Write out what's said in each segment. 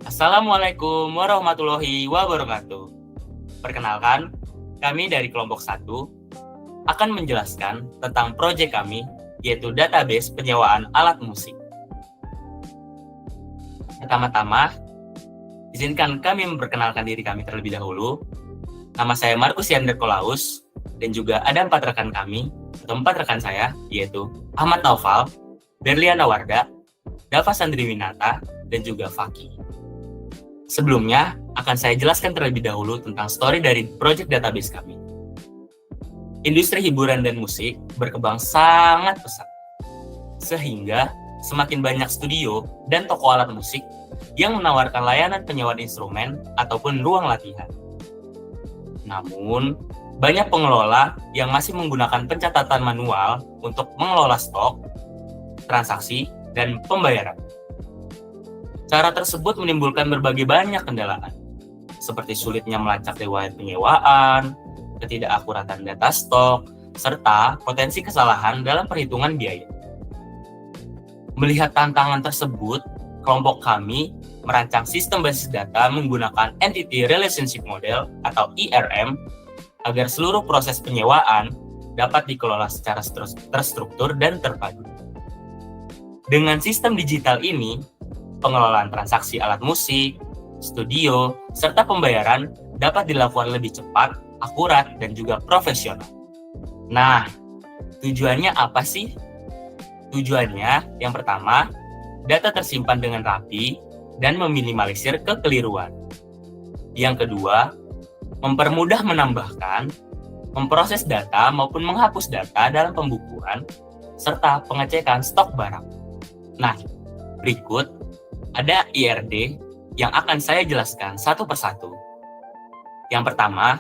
Assalamualaikum warahmatullahi wabarakatuh. Perkenalkan, kami dari kelompok 1 akan menjelaskan tentang proyek kami, yaitu database penyewaan alat musik. Pertama-tama, izinkan kami memperkenalkan diri kami terlebih dahulu. Nama saya Markus Yander Kolaus, dan juga ada 4 rekan kami, atau 4 rekan saya, yaitu Ahmad Naufal, Berliana Warda, Dava Sandriwinata, dan juga Faki. Sebelumnya, akan saya jelaskan terlebih dahulu tentang story dari proyek database kami. Industri hiburan dan musik berkembang sangat pesat, sehingga semakin banyak studio dan toko alat musik yang menawarkan layanan penyewaan instrumen ataupun ruang latihan. Namun, banyak pengelola yang masih menggunakan pencatatan manual untuk mengelola stok, transaksi, dan pembayaran. Cara tersebut menimbulkan berbagai banyak kendala, seperti sulitnya melacak riwayat penyewaan, ketidakakuratan data stok, serta potensi kesalahan dalam perhitungan biaya. Melihat tantangan tersebut, kelompok kami merancang sistem basis data menggunakan Entity Relationship Model atau ERM agar seluruh proses penyewaan dapat dikelola secara terstruktur dan terpadu. Dengan sistem digital ini, pengelolaan transaksi alat musik, studio, serta pembayaran dapat dilakukan lebih cepat, akurat, dan juga profesional. Nah, tujuannya apa sih? Tujuannya yang pertama, data tersimpan dengan rapi dan meminimalisir kekeliruan. Yang kedua, mempermudah menambahkan, memproses data maupun menghapus data dalam pembukuan, serta pengecekan stok barang. Nah, berikut ada IRD yang akan saya jelaskan satu persatu. Yang pertama,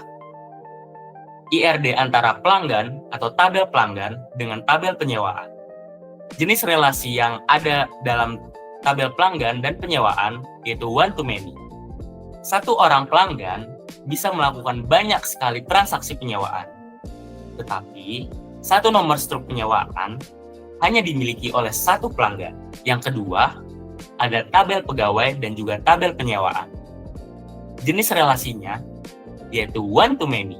IRD antara pelanggan atau tabel pelanggan dengan tabel penyewaan. Jenis relasi yang ada dalam tabel pelanggan dan penyewaan yaitu one to many. Satu orang pelanggan bisa melakukan banyak sekali transaksi penyewaan. Tetapi, satu nomor struk penyewaan hanya dimiliki oleh satu pelanggan. Yang kedua, ada tabel pegawai dan juga tabel penyewaan. Jenis relasinya yaitu one to many.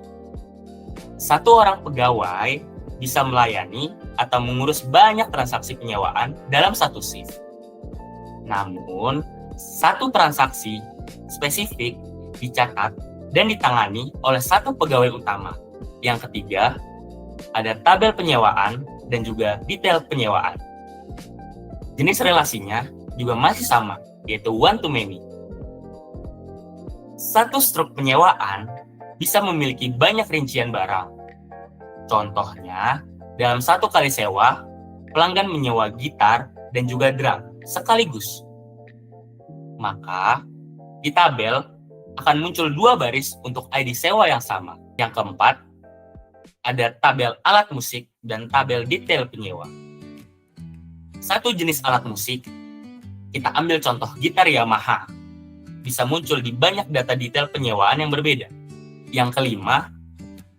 Satu orang pegawai bisa melayani atau mengurus banyak transaksi penyewaan dalam satu shift. Namun, satu transaksi spesifik dicatat dan ditangani oleh satu pegawai utama. Yang ketiga, ada tabel penyewaan dan juga detail penyewaan. Jenis relasinya juga masih sama, yaitu one to many. Satu struk penyewaan bisa memiliki banyak rincian barang. Contohnya, dalam satu kali sewa, pelanggan menyewa gitar dan juga drum sekaligus. Maka, di tabel akan muncul 2 baris untuk ID sewa yang sama. Yang keempat, ada tabel alat musik dan tabel detail penyewa. Satu jenis alat musik, kita ambil contoh gitar Yamaha, bisa muncul di banyak data detail penyewaan yang berbeda. Yang kelima,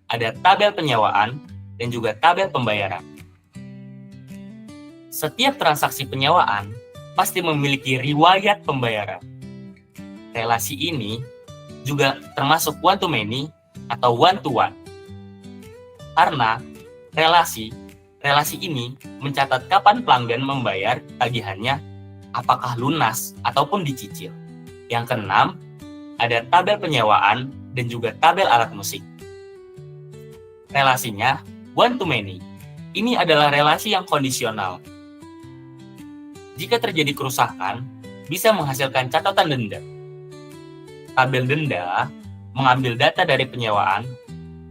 ada tabel penyewaan dan juga tabel pembayaran. Setiap transaksi penyewaan pasti memiliki riwayat pembayaran. Relasi ini juga termasuk one to many atau one to one. Karena relasi ini mencatat kapan pelanggan membayar tagihannya, apakah lunas ataupun dicicil. Yang keenam, ada tabel penyewaan dan juga tabel alat musik. Relasinya one to many. Ini adalah relasi yang kondisional. Jika terjadi kerusakan, bisa menghasilkan catatan denda. Tabel denda mengambil data dari penyewaan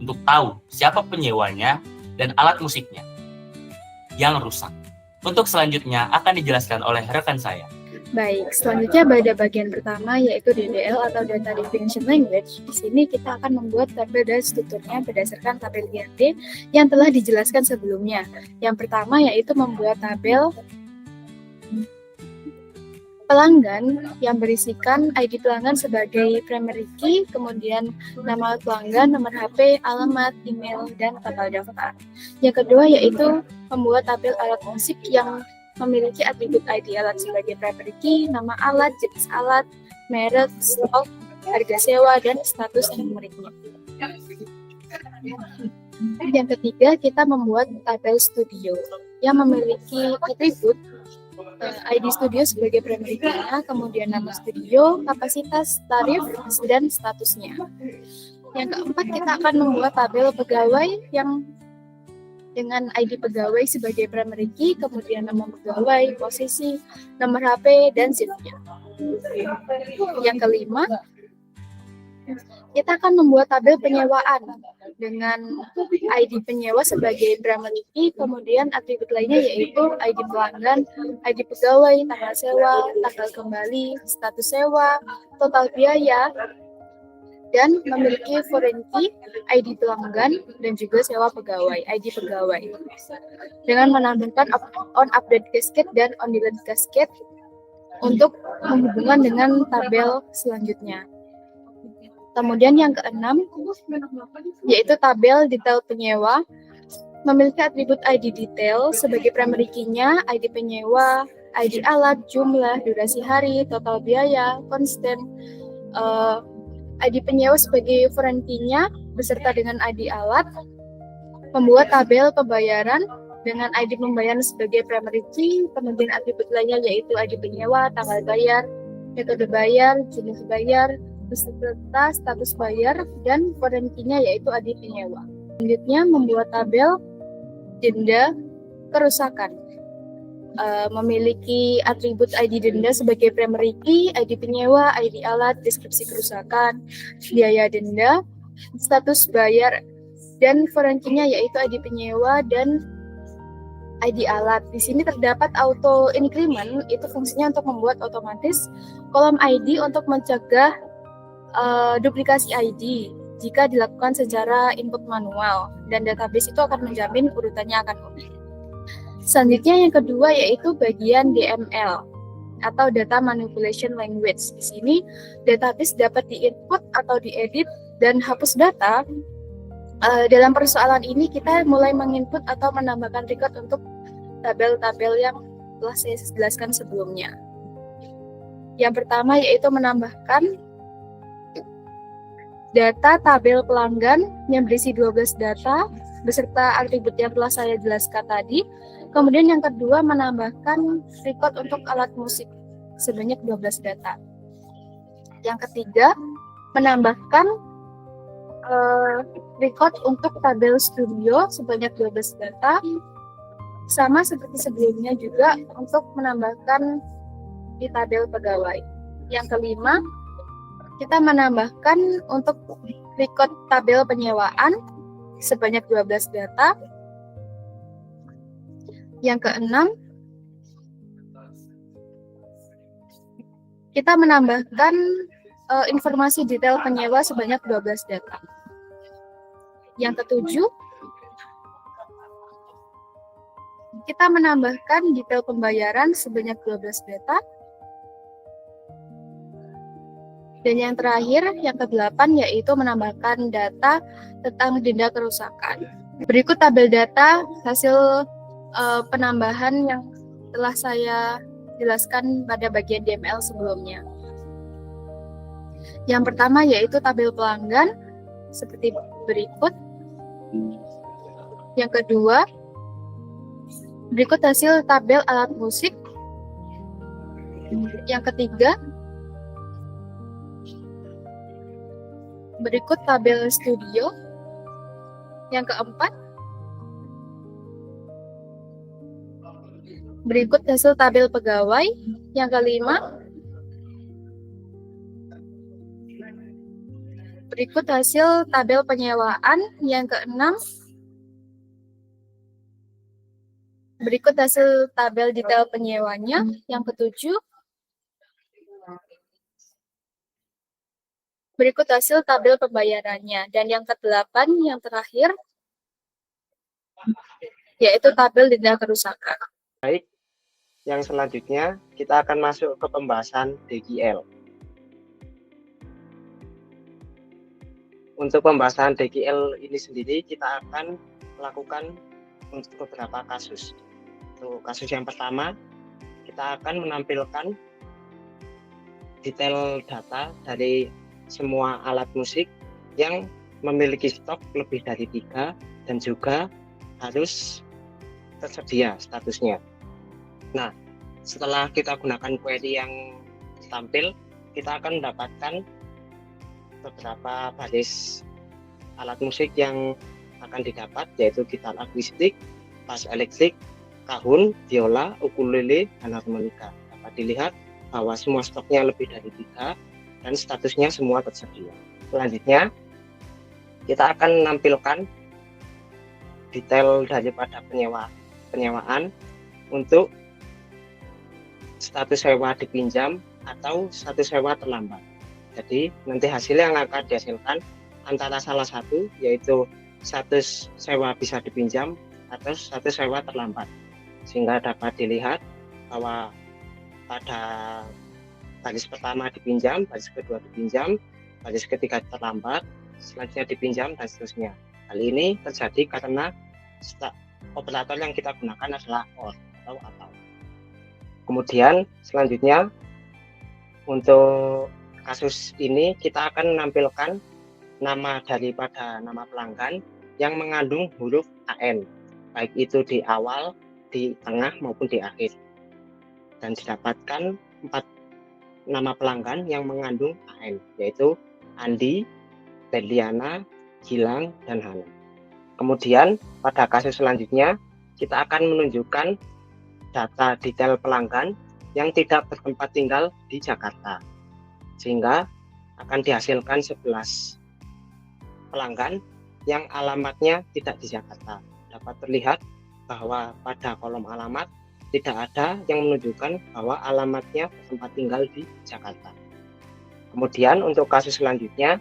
untuk tahu siapa penyewanya dan alat musiknya yang rusak. Untuk selanjutnya akan dijelaskan oleh rekan saya. Baik, selanjutnya pada bagian pertama yaitu DDL atau Data Definition Language. Di sini kita akan membuat tabel dan strukturnya berdasarkan tabel IRD yang telah dijelaskan sebelumnya. Yang pertama yaitu membuat tabel pelanggan yang berisikan ID pelanggan sebagai primary key, kemudian nama pelanggan, nomor HP, alamat, email, dan total daftar. Yang kedua yaitu membuat tabel alat musik yang memiliki atribut ID alat sebagai primary key, nama alat, jenis alat, merek, stok, harga sewa, dan status numeriknya. Yang ketiga, kita membuat tabel studio yang memiliki atribut ID studio sebagai primary-nya, kemudian nama studio, kapasitas, tarif, dan statusnya. Yang keempat, kita akan membuat tabel pegawai yang dengan ID pegawai sebagai primary key, kemudian nama pegawai, posisi, nomor HP, dan shift-nya. Yang kelima, kita akan membuat tabel penyewaan dengan ID penyewa sebagai primary key, kemudian atribut lainnya yaitu ID pelanggan, ID pegawai, tanggal sewa, tanggal kembali, status sewa, total biaya, dan memiliki foreign key, ID pelanggan, dan juga sewa pegawai, ID pegawai. Dengan menambahkan on update cascade dan on delete cascade untuk menghubungkan dengan tabel selanjutnya. Kemudian yang keenam, yaitu tabel detail penyewa, memiliki atribut ID detail sebagai primary key-nya, ID penyewa, ID alat, jumlah, durasi hari, total biaya, constant, ID penyewa sebagai foreign key-nya beserta dengan ID alat, membuat tabel pembayaran dengan ID pembayaran sebagai primary key, kemudian atribut lainnya yaitu ID penyewa, tanggal bayar, metode bayar, jenis bayar, beserta status bayar, dan foreign key-nya yaitu ID penyewa. Selanjutnya membuat tabel denda kerusakan. Memiliki atribut ID denda sebagai primary key, ID penyewa, ID alat, deskripsi kerusakan, biaya denda, status bayar, dan foreign key-nya yaitu ID penyewa dan ID alat. Di sini terdapat auto increment, itu fungsinya untuk membuat otomatis kolom ID untuk mencegah duplikasi ID jika dilakukan secara input manual, dan database itu akan menjamin urutannya akan unik. Selanjutnya yang kedua yaitu bagian DML atau Data Manipulation Language. Di sini database dapat diinput atau diedit dan hapus data. Dalam persoalan ini kita mulai menginput atau menambahkan record untuk tabel-tabel yang telah saya jelaskan sebelumnya. Yang pertama yaitu menambahkan data tabel pelanggan yang berisi 12 data beserta atribut yang telah saya jelaskan tadi. Kemudian yang kedua menambahkan record untuk alat musik sebanyak 12 data. Yang ketiga menambahkan record untuk tabel studio sebanyak 12 data. Sama seperti sebelumnya juga untuk menambahkan di tabel pegawai. Yang kelima, kita menambahkan untuk record tabel penyewaan sebanyak 12 data. Yang keenam, kita menambahkan informasi detail penyewa sebanyak 12 data. Yang ketujuh, kita menambahkan detail pembayaran sebanyak 12 data. Dan yang terakhir, yang ke-8, yaitu menambahkan data tentang denda kerusakan. Berikut tabel data hasil penambahan yang telah saya jelaskan pada bagian DML sebelumnya. Yang pertama yaitu tabel pelanggan seperti berikut. Yang kedua, berikut hasil tabel alat musik. Yang ketiga, berikut tabel studio. Yang keempat, berikut hasil tabel pegawai. Yang kelima, berikut hasil tabel penyewaan. Yang keenam, berikut hasil tabel detail penyewanya. Yang ketujuh, berikut hasil tabel pembayarannya. Dan yang ke-8, yang terakhir, yaitu tabel denda kerusakan. Baik, yang selanjutnya kita akan masuk ke pembahasan DQL. Untuk pembahasan DQL ini sendiri kita akan melakukan untuk beberapa kasus. Untuk kasus yang pertama, kita akan menampilkan detail data dari semua alat musik yang memiliki stok lebih dari 3 dan juga harus tersedia statusnya. Nah, setelah kita gunakan query yang tampil, kita akan mendapatkan beberapa baris alat musik yang akan didapat, yaitu gitar akustik, bass elektrik, kahun, biola, ukulele, dan harmonika. Dapat dilihat bahwa semua stoknya lebih dari 3 dan statusnya semua tersedia. Selanjutnya, kita akan menampilkan detail daripada penyewaan untuk status sewa dipinjam atau status sewa terlambat. Jadi nanti hasil yang akan dihasilkan antara salah satu, yaitu status sewa bisa dipinjam atau status sewa terlambat, sehingga dapat dilihat bahwa pada baris pertama dipinjam, baris kedua dipinjam, baris ketiga terlambat, selanjutnya dipinjam, dan seterusnya. Hal ini terjadi karena operator yang kita gunakan adalah OR atau APAL. Kemudian selanjutnya untuk kasus ini kita akan menampilkan nama daripada nama pelanggan yang mengandung huruf AN, baik itu di awal, di tengah maupun di akhir. Dan didapatkan 4 nama pelanggan yang mengandung AN, yaitu Andi, Berliana, Gilang, dan Hana. Kemudian pada kasus selanjutnya kita akan menunjukkan data detail pelanggan yang tidak bertempat tinggal di Jakarta, sehingga akan dihasilkan 11 pelanggan yang alamatnya tidak di Jakarta. Dapat terlihat bahwa pada kolom alamat tidak ada yang menunjukkan bahwa alamatnya bertempat tinggal di Jakarta. Kemudian untuk kasus selanjutnya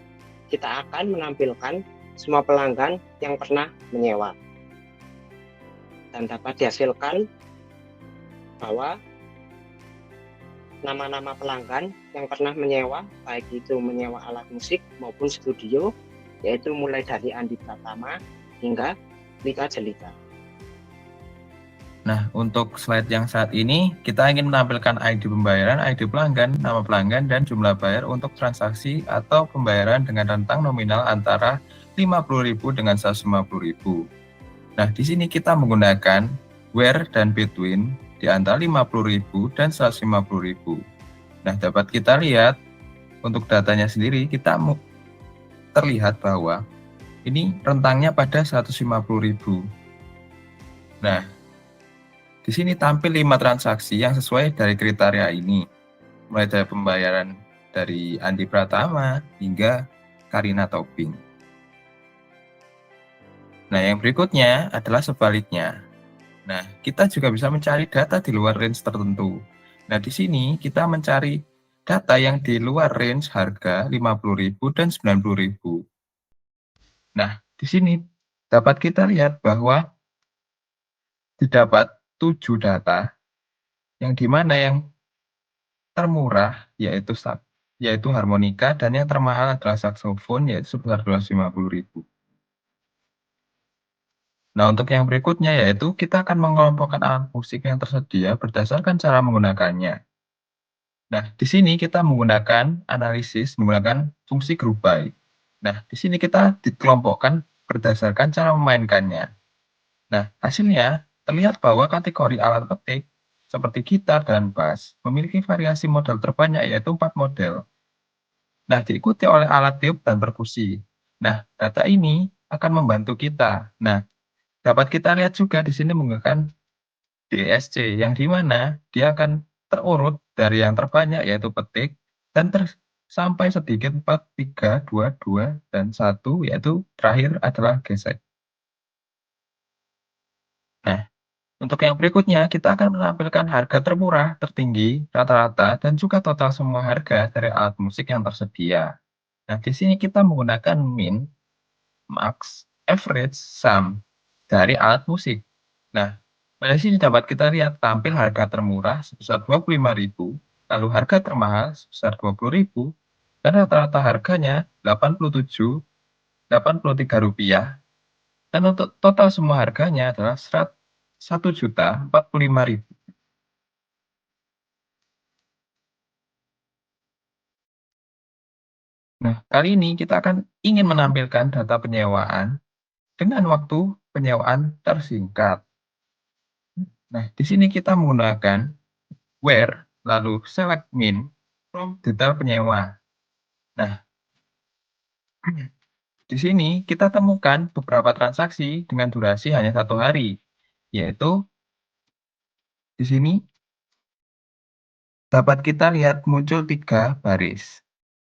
kita akan menampilkan semua pelanggan yang pernah menyewa, dan dapat dihasilkan bahwa nama-nama pelanggan yang pernah menyewa, baik itu menyewa alat musik maupun studio, yaitu mulai dari Andi Pratama hingga Lika Jelita. Nah, untuk slide yang saat ini, kita ingin menampilkan ID pembayaran, ID pelanggan, nama pelanggan, dan jumlah bayar untuk transaksi atau pembayaran dengan rentang nominal antara 50.000 dengan 150.000. Nah, di sini kita menggunakan where dan between di antara 50.000 dan 150.000. Nah, dapat kita lihat untuk datanya sendiri, kita terlihat bahwa ini rentangnya pada 150.000. Nah, di sini tampil 5 transaksi yang sesuai dari kriteria ini, mulai dari pembayaran dari Andi Pratama hingga Karina Tobing. Nah, yang berikutnya adalah sebaliknya. Nah, kita juga bisa mencari data di luar range tertentu. Nah, di sini kita mencari data yang di luar range harga 50.000 dan 90.000. Nah, di sini dapat kita lihat bahwa didapat 7 data yang dimana yang termurah yaitu harmonika dan yang termahal adalah saksofon yaitu sebesar 250.000. Nah, untuk yang berikutnya yaitu kita akan mengelompokkan alat musik yang tersedia berdasarkan cara menggunakannya. Nah, di sini kita menggunakan analisis menggunakan fungsi group by. Nah, di sini kita dikelompokkan berdasarkan cara memainkannya. Nah, hasilnya terlihat bahwa kategori alat petik seperti gitar dan bass memiliki variasi model terbanyak yaitu 4 model. Nah, diikuti oleh alat tiup dan perkusi. Nah, data ini akan membantu kita. Nah, dapat kita lihat juga di sini menggunakan DSC yang dimana dia akan terurut dari yang terbanyak yaitu petik dan sampai sedikit 4, 3, 2, 2, dan 1 yaitu terakhir adalah gesek. Nah, untuk yang berikutnya kita akan menampilkan harga termurah, tertinggi, rata-rata, dan juga total semua harga dari alat musik yang tersedia. Nah, di sini kita menggunakan min, max, average, sum dari alat musik. Nah, pada sini dapat kita lihat tampil harga termurah sebesar 25.000, lalu harga termahal sebesar 20.000, dan rata-rata harganya 83 rupiah. Dan untuk total semua harganya adalah 1.045.000. Nah, kali ini kita akan ingin menampilkan data penyewaan dengan waktu penyewaan tersingkat. Nah, di sini kita menggunakan where, lalu select min from detail penyewa. Nah, di sini kita temukan beberapa transaksi dengan durasi hanya 1 hari, yaitu di sini dapat kita lihat muncul 3 baris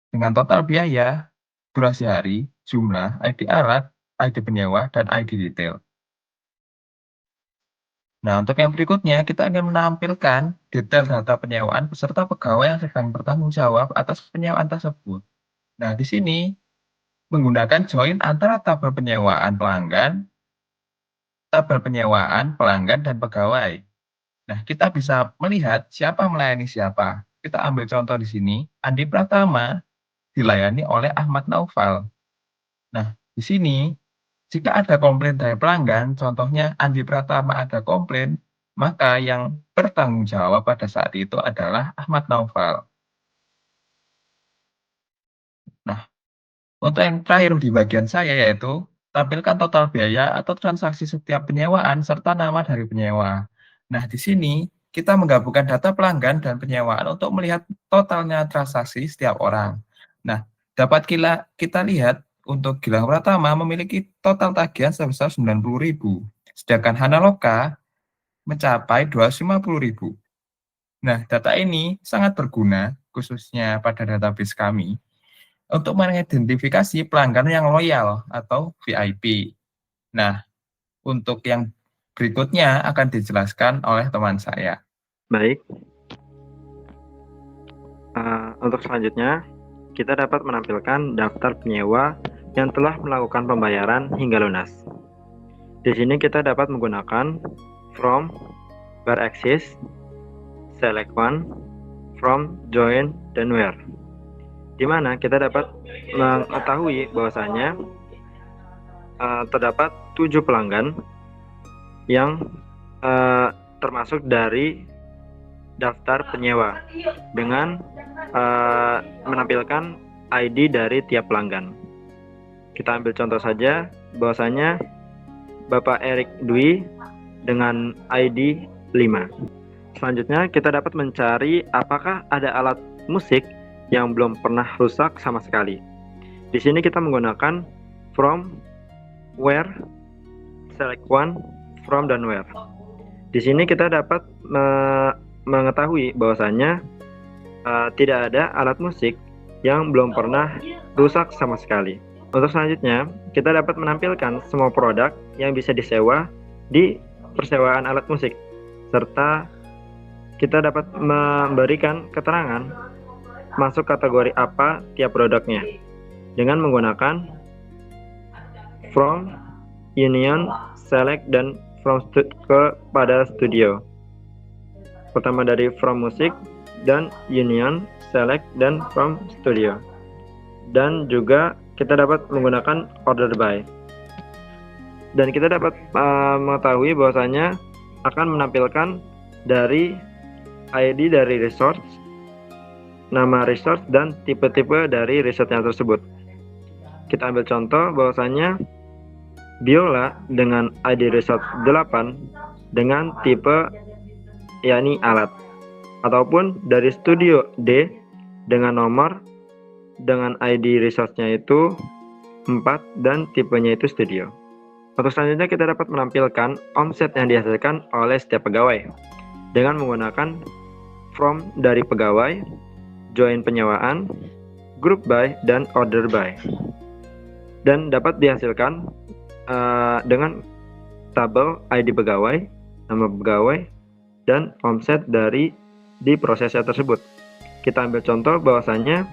dengan total biaya, durasi hari, jumlah, ID alat, ID penyewa, dan ID detail. Nah, untuk yang berikutnya, kita akan menampilkan detail data penyewaan beserta pegawai yang sedang bertanggung jawab atas penyewaan tersebut. Nah, di sini menggunakan join antara tabel penyewaan pelanggan, dan pegawai. Nah, kita bisa melihat siapa melayani siapa. Kita ambil contoh di sini, Andi Pratama dilayani oleh Ahmad Naufal. Nah, di sini jika ada komplain dari pelanggan, contohnya Andi Pratama ada komplain, maka yang bertanggung jawab pada saat itu adalah Ahmad Naufal. Nah, untuk yang terakhir di bagian saya yaitu tampilkan total biaya atau transaksi setiap penyewaan serta nama dari penyewa. Nah, di sini kita menggabungkan data pelanggan dan penyewaan untuk melihat totalnya transaksi setiap orang. Nah, dapat kita lihat untuk Gilang Pratama memiliki total tagihan sebesar 90.000, sedangkan Hanaloka mencapai 250.000. Nah, data ini sangat berguna khususnya pada database kami untuk mengidentifikasi pelanggan yang loyal atau VIP. Nah, untuk yang berikutnya akan dijelaskan oleh teman saya. Baik, untuk selanjutnya kita dapat menampilkan daftar penyewa yang telah melakukan pembayaran hingga lunas. Di sini kita dapat menggunakan from, where exists, select one, from, join, dan where. Di mana kita dapat mengetahui bahwasanya terdapat 7 pelanggan yang termasuk dari daftar penyewa dengan menampilkan ID dari tiap pelanggan. Kita ambil contoh saja bahwasanya Bapak Erik Dwi dengan ID 5. Selanjutnya kita dapat mencari apakah ada alat musik yang belum pernah rusak sama sekali. Di sini kita menggunakan from, where, select one, from, dan where. Di sini kita dapat mengetahui bahwasanya tidak ada alat musik yang belum pernah rusak sama sekali. Untuk selanjutnya, kita dapat menampilkan semua produk yang bisa disewa di persewaan alat musik, serta kita dapat memberikan keterangan masuk kategori apa tiap produknya dengan menggunakan from, union, select, dan from kepada studio. Pertama dari from musik, dan union, select, dan from studio. Dan juga kita dapat menggunakan order by. Dan kita dapat mengetahui bahwasanya akan menampilkan dari ID dari resource, nama resource, dan tipe-tipe dari resource-nya tersebut. Kita ambil contoh bahwasanya biola dengan ID resource 8 dengan tipe yakni alat, ataupun dari studio D dengan nomor dengan ID resource-nya itu 4 dan tipenya itu studio. Untuk selanjutnya kita dapat menampilkan omset yang dihasilkan oleh setiap pegawai dengan menggunakan from dari pegawai, join penyewaan, group by, dan order by. Dan dapat dihasilkan dengan tabel ID pegawai, nama pegawai, dan omset dari di prosesnya tersebut. Kita ambil contoh bahwasanya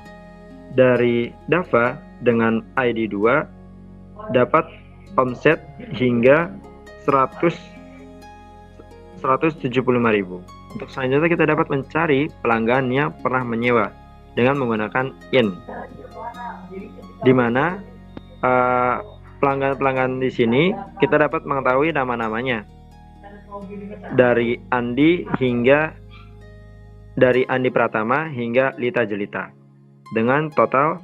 dari Dava dengan ID 2 dapat omset hingga 175.000. Untuk selanjutnya kita dapat mencari pelanggan yang pernah menyewa dengan menggunakan in, di mana pelanggan-pelanggan di sini kita dapat mengetahui nama-namanya dari Andi Pratama hingga Lita Jelita dengan total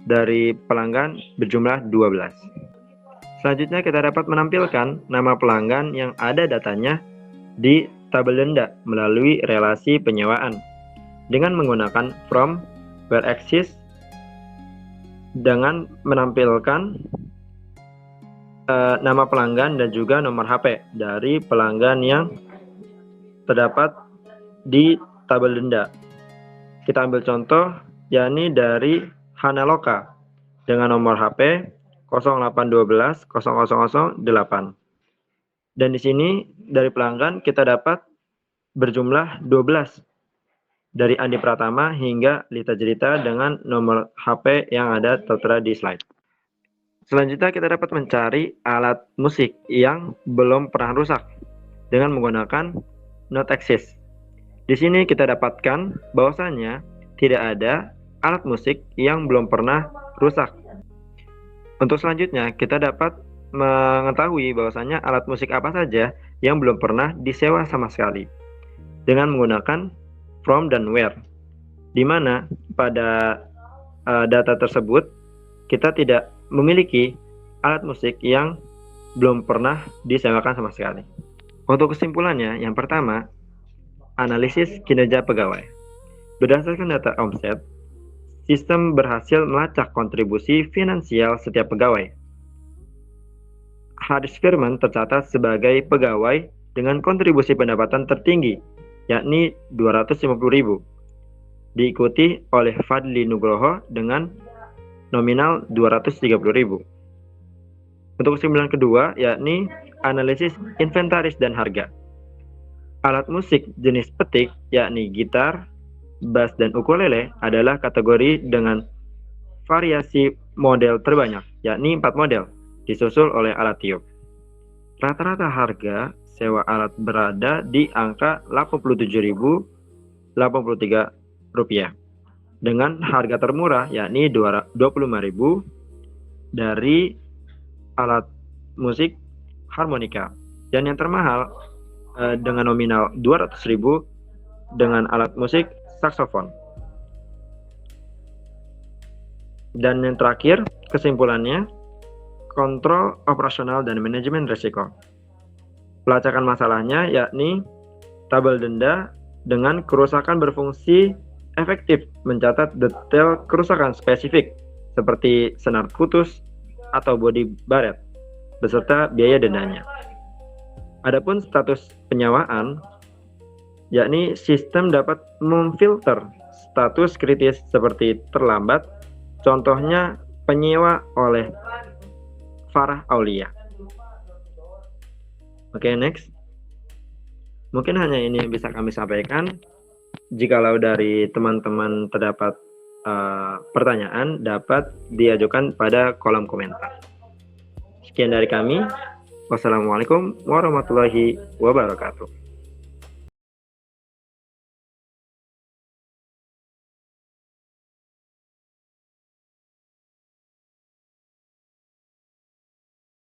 dari pelanggan berjumlah 12. Selanjutnya kita dapat menampilkan nama pelanggan yang ada datanya di tabel denda melalui relasi penyewaan dengan menggunakan from, where exists, dengan menampilkan nama pelanggan dan juga nomor HP dari pelanggan yang terdapat di tabel denda. Kita ambil contoh, yakni dari Hanaloka dengan nomor HP 0812 0008. Dan di sini dari pelanggan kita dapat berjumlah 12 dari Andi Pratama hingga Lita Jelita dengan nomor HP yang ada tertera di slide. Selanjutnya kita dapat mencari alat musik yang belum pernah rusak dengan menggunakan not exist. Di sini kita dapatkan bahwasanya tidak ada alat musik yang belum pernah rusak. Untuk selanjutnya kita dapat mengetahui bahwasanya alat musik apa saja yang belum pernah disewa sama sekali dengan menggunakan from dan where, di mana pada data tersebut kita tidak memiliki alat musik yang belum pernah disewakan sama sekali. Untuk kesimpulannya, yang pertama, analisis kinerja pegawai. Berdasarkan data omset, sistem berhasil melacak kontribusi finansial setiap pegawai. Haris Firman tercatat sebagai pegawai dengan kontribusi pendapatan tertinggi, yakni 250.000. Diikuti oleh Fadli Nugroho dengan nominal 230.000. Untuk kesimpulan kedua, yakni analisis inventaris dan harga. Alat musik jenis petik, yakni gitar, bass, dan ukulele adalah kategori dengan variasi model terbanyak, yakni 4 model, disusul oleh alat tiup. Rata-rata harga sewa alat berada di angka Rp87.083 dengan harga termurah yakni Rp25.000 dari alat musik harmonika, dan yang termahal dengan nominal Rp200.000 dengan alat musik saksofon. Dan yang terakhir, kesimpulannya, kontrol operasional dan manajemen risiko. Pelacakan masalahnya yakni tabel denda dengan kerusakan berfungsi efektif mencatat detail kerusakan spesifik seperti senar putus atau bodi baret beserta biaya dendanya. Adapun status penyewaan, yakni sistem dapat memfilter status kritis seperti terlambat, contohnya penyewa oleh Farah Aulia. Oke, next. Mungkin hanya ini yang bisa kami sampaikan. Jikalau dari teman-teman terdapat pertanyaan, dapat diajukan pada kolom komentar. Sekian dari kami. Wassalamualaikum warahmatullahi wabarakatuh.